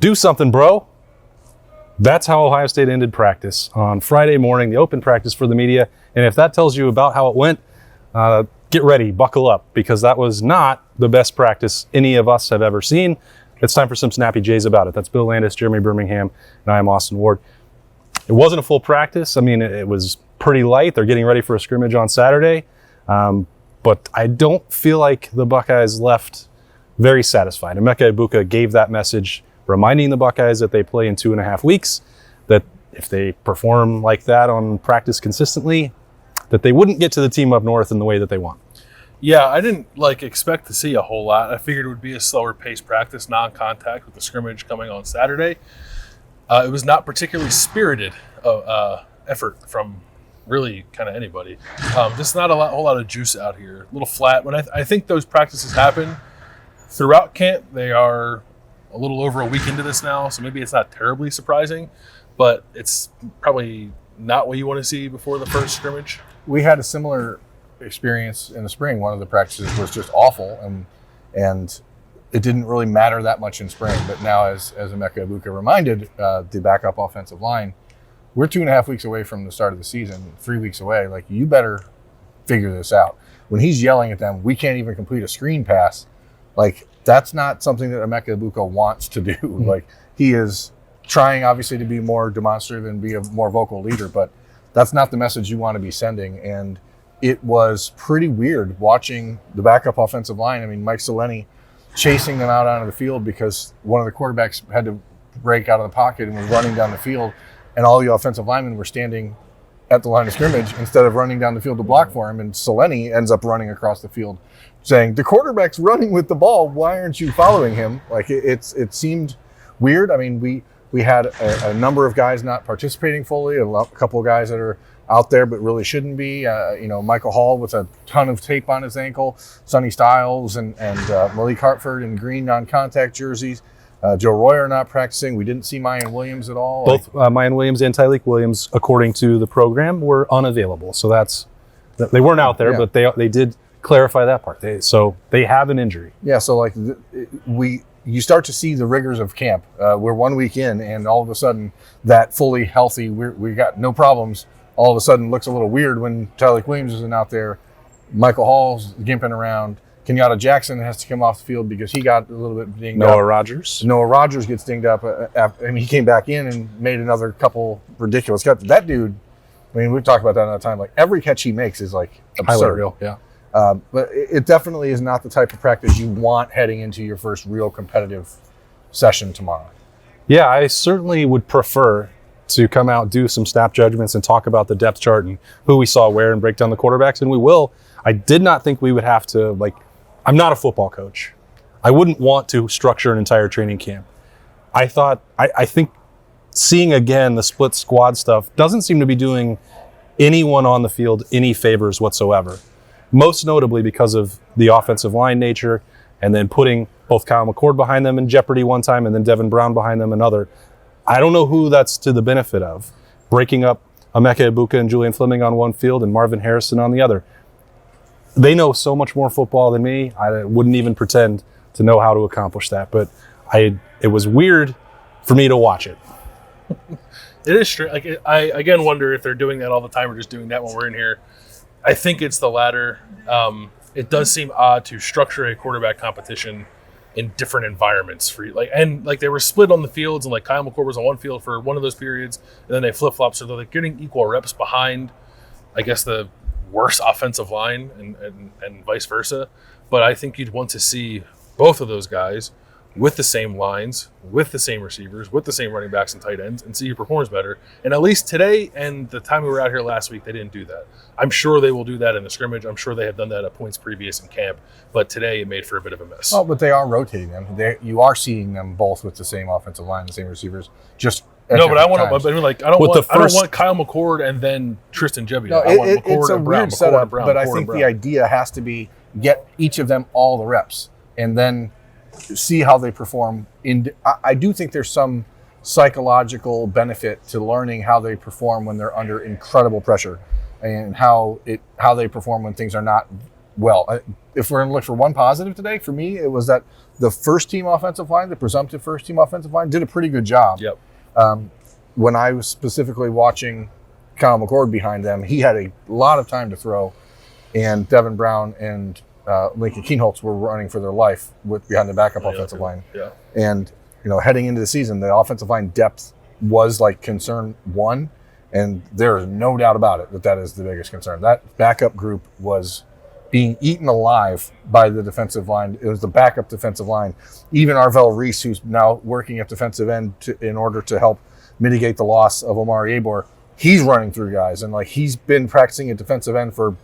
Do something, bro. That's how Ohio State ended practice on Friday morning, the open practice for the media. And if that tells you about how it went, get ready, buckle up, because that was not the best practice any of us have ever seen. It's time for some Snappy J's about it. That's Bill Landis, Jeremy Birmingham, and I am Austin Ward. It wasn't a full practice. I mean, it was pretty light. They're getting ready for a scrimmage on Saturday. But I don't feel like the Buckeyes left very satisfied. Emeka Egbuka gave that message, reminding the Buckeyes that they play in 2.5 weeks, that if they perform like that on practice consistently, that they wouldn't get to the team up north in the way that they want. Yeah, I didn't expect to see a whole lot. I figured it would be a slower paced practice, non-contact, with the scrimmage coming on Saturday. It was not particularly spirited effort from really kind of anybody. Just not a whole lot of juice out here. A little flat. When I think those practices happen throughout camp, they are a little over a week into this now, so maybe it's not terribly surprising, but it's probably not what you want to see before the first scrimmage. We had a similar experience in the spring. One of the practices was just awful, and it didn't really matter that much in spring. But now, as Emeka Egbuka reminded the backup offensive line, we're 2.5 weeks away from the start of the season, 3 weeks away. Like, you better figure this out. When he's yelling at them, we can't even complete a screen pass. Like, that's not something that Emeka Egbuka wants to do. Mm-hmm. Like, he is trying, obviously, to be more demonstrative and be a more vocal leader, but that's not the message you want to be sending. And it was pretty weird watching the backup offensive line. I mean, Mike Soleni chasing them out onto the field because one of the quarterbacks had to break out of the pocket and was running down the field, and all the offensive linemen were standing at the line of scrimmage instead of running down the field to block for him. And Soleni ends up running across the field saying, "The quarterback's running with the ball. Why aren't you following him?" Like, it seemed weird. I mean, we had a number of guys not participating fully, a couple of guys that are out there but really shouldn't be. Michael Hall with a ton of tape on his ankle, Sonny Styles and Malik Hartford in green non-contact jerseys. Joe Royer not practicing. We didn't see Mayan Williams at all. Both Mayan Williams and Tyleek Williams, according to the program, were unavailable. So they weren't out there, but they did clarify that part. So they have an injury. Yeah, so you start to see the rigors of camp. We're 1 week in, and all of a sudden that fully healthy, we got no problems, all of a sudden looks a little weird when Tyleek Williams isn't out there. Michael Hall's gimping around. Kenyatta Jackson has to come off the field because he got a little bit dinged up. Noah Rogers gets dinged up. He came back in and made another couple ridiculous cuts. That dude, I mean, we've talked about that another time. Like, every catch he makes is like absurd. Real, yeah. But it definitely is not the type of practice you want heading into your first real competitive session tomorrow. Yeah, I certainly would prefer to come out, do some snap judgments, and talk about the depth chart and who we saw where and break down the quarterbacks, and we will. I did not think we would have to, I'm not a football coach. I wouldn't want to structure an entire training camp. I think seeing again the split squad stuff doesn't seem to be doing anyone on the field any favors whatsoever. Most notably because of the offensive line nature, and then putting both Kyle McCord behind them in jeopardy one time and then Devin Brown behind them another. I don't know who that's to the benefit of. Breaking up Emeka Egbuka and Julian Fleming on one field and Marvin Harrison on the other. They know so much more football than me. I wouldn't even pretend to know how to accomplish that. But it was weird for me to watch it. It is strange. I again wonder if they're doing that all the time or just doing that when we're in here. I think it's the latter. It does seem odd to structure a quarterback competition in different environments they were split on the fields, and Kyle McCord was on one field for one of those periods, and then they flip-flop, so they're getting equal reps behind, I guess, the worse offensive line and vice versa. But I think you'd want to see both of those guys with the same lines, with the same receivers, with the same running backs and tight ends, and see who performs better. And at least today and the time we were out here last week, they didn't do that. I'm sure they will do that in the scrimmage. I'm sure they have done that at points previous in camp. But today it made for a bit of a mess. Oh, but they are rotating them. You are seeing them both with the same offensive line, the same receivers. No, but I want to. I don't want Kyle McCord and then Tristan Gebbia. No, I want McCord it's a and Brown, weird McCord setup, and Brown, but I McCord think and the idea has to be get each of them all the reps and then see how they perform. I do think there's some psychological benefit to learning how they perform when they're under incredible pressure, and how they perform when things are not well. If we're going to look for one positive today, for me, it was that the first team offensive line, the presumptive first team offensive line, did a pretty good job. Yep. When I was specifically watching Kyle McCord behind them, he had a lot of time to throw, and Devin Brown and Lincoln Keenholz were running for their life behind the backup offensive line. Yeah. And heading into the season, the offensive line depth was like concern one, and there is no doubt about it that is the biggest concern. That backup group was being eaten alive by the defensive line. It was the backup defensive line. Even Arvell Reese, who's now working at defensive end in order to help mitigate the loss of Omari Abor, he's running through guys, and like he's been practicing at defensive end for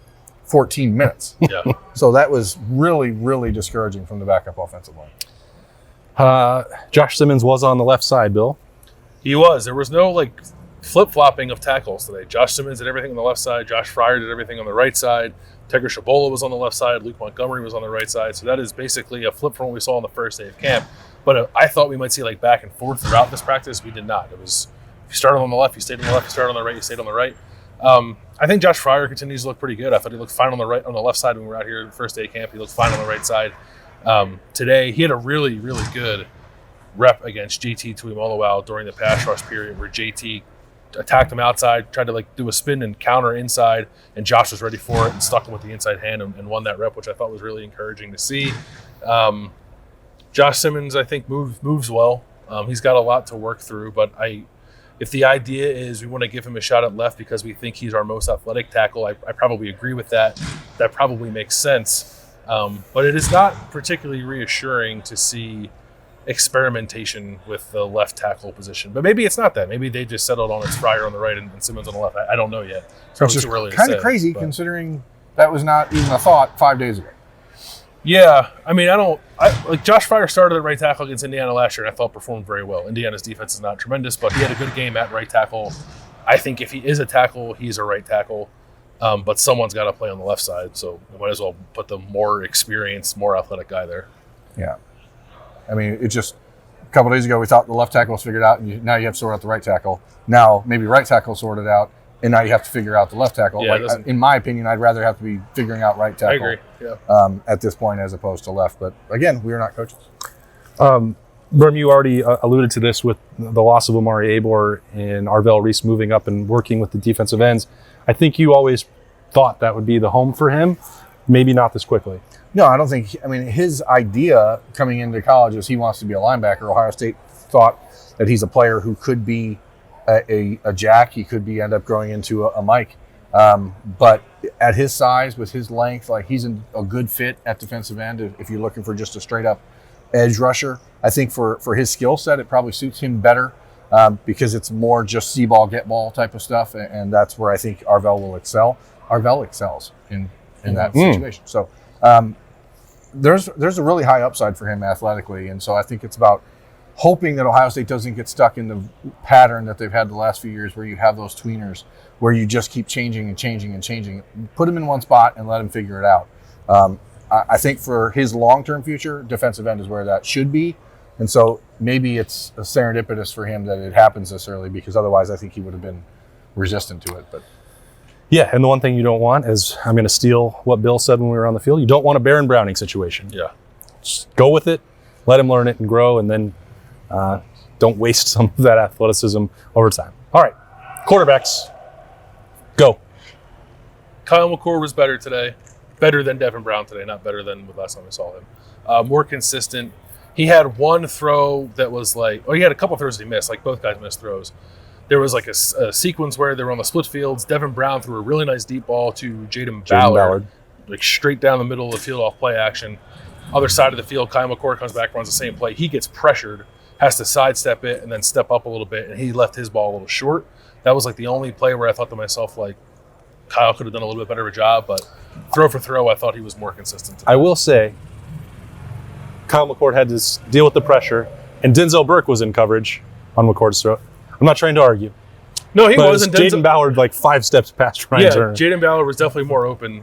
14 minutes. Yeah. So that was really, really discouraging from the backup offensive line. Josh Simmons was on the left side, Bill. He was. There was no like flip-flopping of tackles today. Josh Simmons did everything on the left side. Josh Fryer did everything on the right side. Tegra Shabola was on the left side. Luke Montgomery was on the right side. So that is basically a flip from what we saw on the first day of camp. But I thought we might see like back and forth throughout this practice. We did not. It was, if you started on the left, you stayed on the left. You started on the right, you stayed on the right. I think Josh Fryer continues to look pretty good. I thought he looked fine on the left side when we were out here the first day of camp. He looked fine on the right side. Today, he had a really, really good rep against JT Tuimoloau during the pass rush period where JT attacked him outside, tried to like do a spin and counter inside, and Josh was ready for it and stuck him with the inside hand and won that rep, which I thought was really encouraging to see. Josh Simmons, I think, moves well. He's got a lot to work through, but if the idea is we want to give him a shot at left because we think he's our most athletic tackle, I probably agree with that. That probably makes sense. But it is not particularly reassuring to see experimentation with the left tackle position. But maybe it's not that. Maybe they just settled on it's Fryer on the right and Simmons on the left. I don't know yet. It's Which is too early to kind of say, crazy but considering that was not even a thought 5 days ago. Yeah, I mean, like Josh Fryer started at right tackle against Indiana last year, and I thought performed very well. Indiana's defense is not tremendous, but he had a good game at right tackle. I think if he is a tackle, he's a right tackle, but someone's got to play on the left side, so we might as well put the more experienced, more athletic guy there. Yeah. I mean, it just a couple days ago we thought the left tackle was figured out, and now you have to sort out the right tackle. Now maybe right tackle sorted out, and now you have to figure out the left tackle. Yeah, like, in my opinion, I'd rather have to be figuring out right tackle. I agree. Yeah. At this point as opposed to left. But again, we are not coaches. Berm, you already alluded to this with the loss of Omari Abor and Arvell Reese moving up and working with the defensive ends. I think you always thought that would be the home for him. Maybe not this quickly. No, I don't think. I mean, his idea coming into college is he wants to be a linebacker. Ohio State thought that he's a player who could be a jack. He could end up growing into a Mike. But at his size, with his length, like he's a good fit at defensive end. If you're looking for just a straight up edge rusher, I think for his skill set, it probably suits him better because it's more just see ball, get ball type of stuff, and that's where I think Arvell will excel. Arvell excels in that situation. So there's a really high upside for him athletically, and so I think it's about hoping that Ohio State doesn't get stuck in the pattern that they've had the last few years where you have those tweeners where you just keep changing and changing and changing. Put him in one spot and let him figure it out. I think for his long-term future, defensive end is where that should be. And so maybe it's a serendipitous for him that it happens this early because otherwise I think he would have been resistant to it. But Yeah, and the one thing you don't want is, I'm going to steal what Bill said when we were on the field, you don't want a Baron Browning situation. Yeah. Just go with it, let him learn it and grow, and then don't waste some of that athleticism over time. All right, quarterbacks, go. Kyle McCord was better today. Better than Devin Brown today, not better than the last time I saw him. More consistent. He had one throw that was like, he had a couple throws that he missed, like both guys missed throws. There was like a sequence where they were on the split fields. Devin Brown threw a really nice deep ball to Jaden Ballard, like straight down the middle of the field off play action. Other side of the field, Kyle McCord comes back, runs the same play. He gets pressured, has to sidestep it, and then step up a little bit, and he left his ball a little short. That was like the only play where I thought to myself, like, Kyle could have done a little bit better of a job, but throw for throw, I thought he was more consistent today. I will say, Kyle McCord had to deal with the pressure, and Denzel Burke was in coverage on McCord's throw. I'm not trying to argue. No, he wasn't. Jaden Ballard like 5 steps past Ryan Turner. Jaden Ballard was definitely more open.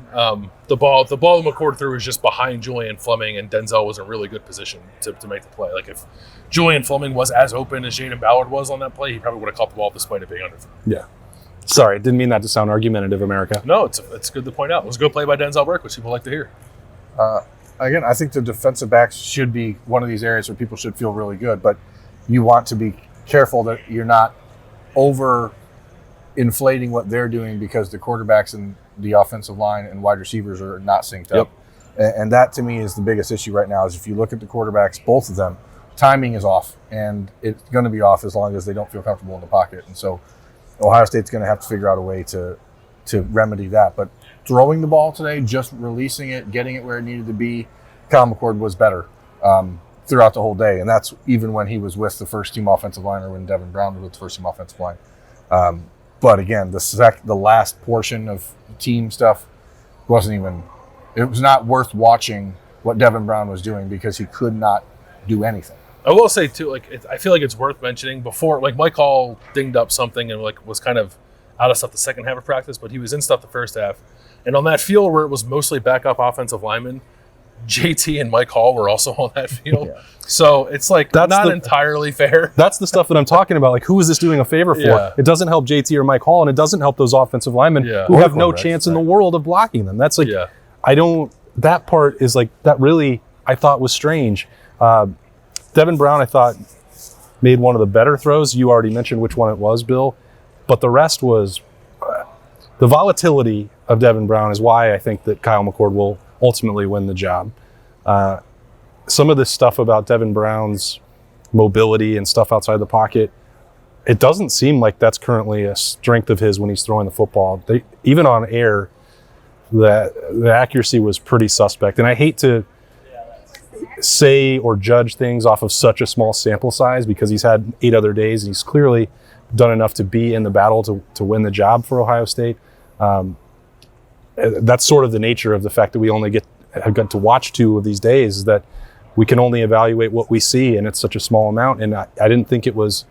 The ball that McCord threw was just behind Julian Fleming, and Denzel was in a really good position to make the play. Like if Julian Fleming was as open as Jaden Ballard was on that play, he probably would have caught the ball despite it being underthrown. Yeah. Sorry, didn't mean that to sound argumentative, America. No, it's good to point out. It was a good play by Denzel Burke, which people like to hear. Again, I think the defensive backs should be one of these areas where people should feel really good, but you want to be careful that you're not over inflating what they're doing because the quarterbacks and the offensive line and wide receivers are not synced up. And that to me is the biggest issue right now is if you look at the quarterbacks, both of them, timing is off, and it's going to be off as long as they don't feel comfortable in the pocket. And so Ohio State's going to have to figure out a way to remedy that. But throwing the ball today, just releasing it, getting it where it needed to be, Kyle McCord was better throughout the whole day. And that's even when he was with the first-team offensive line or when Devin Brown was with the first-team offensive line. But again, the last portion of team stuff wasn't even – it was not worth watching what Devin Brown was doing because he could not do anything. I will say, too, I feel like it's worth mentioning before – like Mike Hall dinged up something and was kind of out of stuff the second half of practice, but he was in stuff the first half. And on that field where it was mostly backup offensive linemen, JT and Mike Hall were also on that field. Yeah. So it's not entirely fair. That's the stuff that I'm talking about. Like, who is this doing a favor for? Yeah. It doesn't help JT or Mike Hall, and it doesn't help those offensive linemen who have no chance in the world of blocking them. That's that part is that really I thought was strange. Devin Brown, I thought, made one of the better throws. You already mentioned which one it was, Bill. But the rest was the volatility of Devin Brown is why I think that Kyle McCord will ultimately win the job. Some of this stuff about Devin Brown's mobility and stuff outside the pocket, it doesn't seem like that's currently a strength of his when he's throwing the football. Even on air, the accuracy was pretty suspect. And I hate to say or judge things off of such a small sample size because he's had 8 other days and he's clearly done enough to be in the battle to win the job for Ohio State. That's sort of the nature of the fact that we only have got to watch 2 of these days, is that we can only evaluate what we see, and it's such a small amount. And I didn't think it was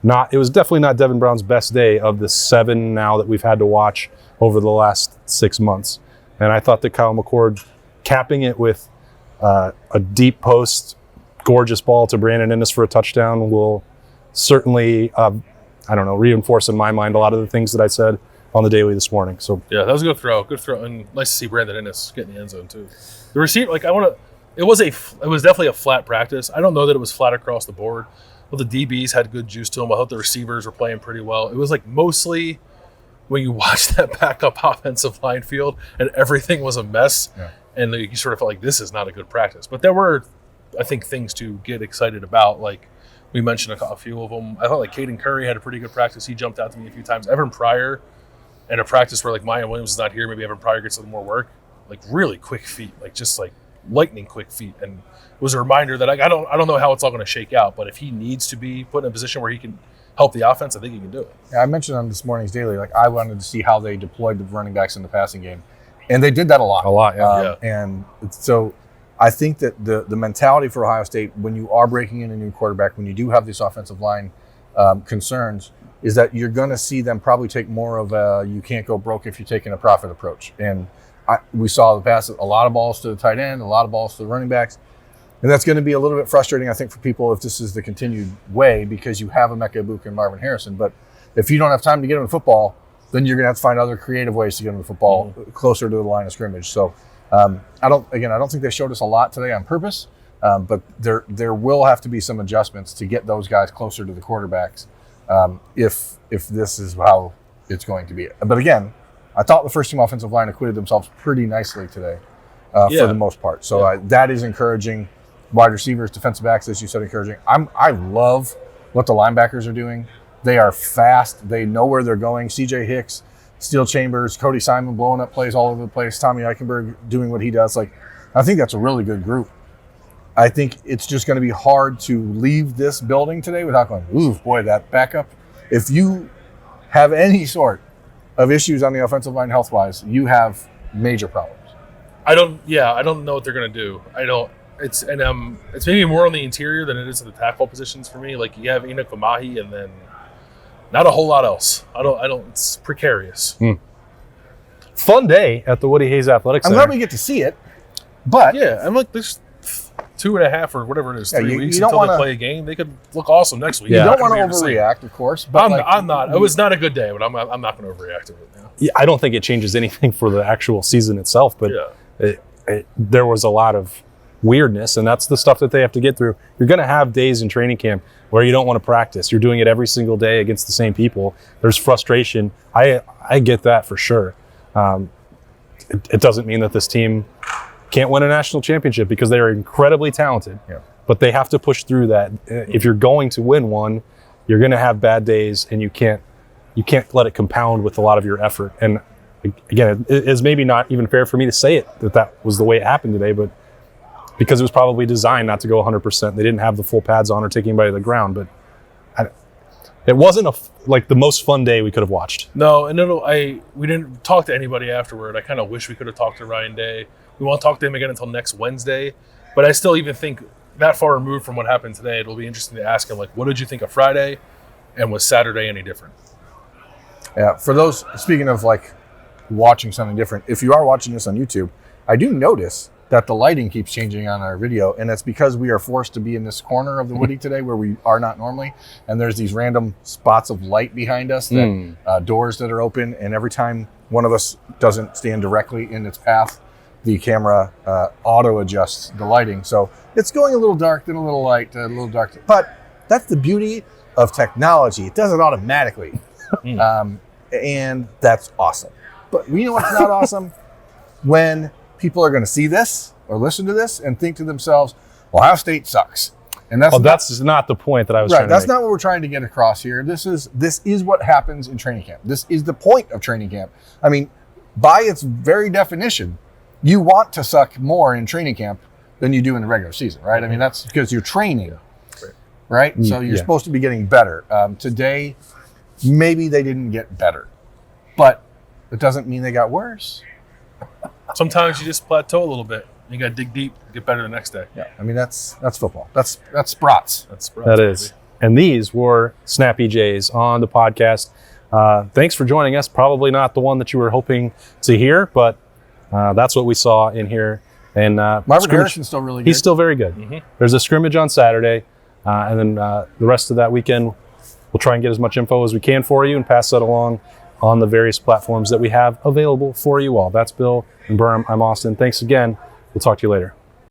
definitely not Devin Brown's best day of the 7 now that we've had to watch over the last 6 months. And I thought that Kyle McCord capping it with a deep post, gorgeous ball to Brandon Inniss for a touchdown will certainly, reinforce in my mind a lot of the things that I said on the daily this morning. So yeah, that was a good throw, and nice to see Brandon Inniss get in the end zone too. The receiver, it was definitely a flat practice. I don't know that it was flat across the board. Well, the DBs had good juice to them. I thought the receivers were playing pretty well. It was mostly when you watch that backup offensive line field and everything was a mess, and you sort of felt like this is not a good practice. But there were, I think, things to get excited about. Like we mentioned a few of them. I thought Caden Curry had a pretty good practice. He jumped out to me a few times. Evan Pryor, in a practice where Mayan Williams is not here, maybe Evan Pryor gets a little more work. Really quick feet, just lightning quick feet, and it was a reminder that I don't know how it's all going to shake out, but if he needs to be put in a position where he can help the offense, I think he can do it. Yeah, I mentioned on this morning's daily, I wanted to see how they deployed the running backs in the passing game, and they did that a lot. Yeah. And so I think that the mentality for Ohio State when you are breaking in a new quarterback, when you do have this offensive line concerns, is that you're going to see them probably take more of a you can't go broke if you're taking a profit approach. And we saw the pass, a lot of balls to the tight end, a lot of balls to the running backs. And that's going to be a little bit frustrating, I think, for people if this is the continued way because you have Emeka Egbuka and Marvin Harrison. But if you don't have time to get them the football, then you're going to have to find other creative ways to get them the football closer to the line of scrimmage. So I don't think they showed us a lot today on purpose, but there will have to be some adjustments to get those guys closer to the quarterbacks if this is how it's going to be. But again, I thought the first-team offensive line acquitted themselves pretty nicely today for the most part. So that is encouraging. Wide receivers, defensive backs, as you said, encouraging. I love what the linebackers are doing. They are fast. They know where they're going. C.J. Hicks, Steel Chambers, Cody Simon blowing up plays all over the place. Tommy Eichenberg doing what he does. I think that's a really good group. I think it's just going to be hard to leave this building today without going, ooh, boy, that backup. If you have any sort of issues on the offensive line health-wise, you have major problems. I don't know what they're going to do. It's maybe more on the interior than it is in the tackle positions for me. You have Enoch Vamahi and then not a whole lot else. It's precarious. Fun day at the Woody Hayes Athletic Center. I'm glad we get to see it, but yeah, I'm 2.5 or whatever it is, 3 you weeks don't until wanna- they play a game. They could look awesome next week. You Yeah. don't want to Compared same. overreact, of course. But I'm not. It was not a good day, but I'm not going to overreact to it now. Yeah, I don't think it changes anything for the actual season itself, but Yeah. there was a lot of weirdness, and that's the stuff that they have to get through. You're going to have days in training camp where you don't want to practice. You're doing it every single day against the same people. There's frustration. I get that for sure. It doesn't mean that this team can't win a national championship because they are incredibly talented. Yeah. But they have to push through that. If you're going to win one, you're going to have bad days, and you can't let it compound with a lot of your effort. And again, it is maybe not even fair for me to say it that was the way it happened today, but because it was probably designed not to go 100%. They didn't have the full pads on or take anybody to the ground, but it wasn't like the most fun day we could have watched. No, and we didn't talk to anybody afterward. I kind of wish we could have talked to Ryan Day. We won't talk to him again until next Wednesday, but I still even think that far removed from what happened today, it'll be interesting to ask him, like, what did you think of Friday, and was Saturday any different? Yeah, for those, speaking of like watching something different, if you are watching this on YouTube, I do notice that the lighting keeps changing on our video, and that's because we are forced to be in this corner of the Woody today where we are not normally, and there's these random spots of light behind us, that doors that are open, and every time one of us doesn't stand directly in its path, the camera auto adjusts the lighting. So it's going a little dark, then a little light, a little dark. But that's the beauty of technology. It does it automatically. And that's awesome. But we know what's not awesome? When people are going to see this or listen to this and think to themselves, Ohio State sucks. And that's not the point that I was trying to That's make. not what we're trying to get across here. This is what happens in training camp. This is the point of training camp. I mean, by its very definition, you want to suck more in training camp than you do in the regular season, right? I mean, that's because you're training, right? So you're supposed to be getting better. Today, maybe they didn't get better, but it doesn't mean they got worse. Sometimes you just plateau a little bit. You got to dig deep, get better the next day. Yeah, I mean, that's football. That's Sprots. That is. And these were Snappy Jays on the podcast. Thanks for joining us. Probably not the one that you were hoping to hear, but that's what we saw in here. And Marvin Harrison's still really good. He's still very good. There's a scrimmage on Saturday, and then the rest of that weekend, we'll try and get as much info as we can for you and pass that along on the various platforms that we have available for you all. That's Bill and Berm. I'm Austin. Thanks again. We'll talk to you later.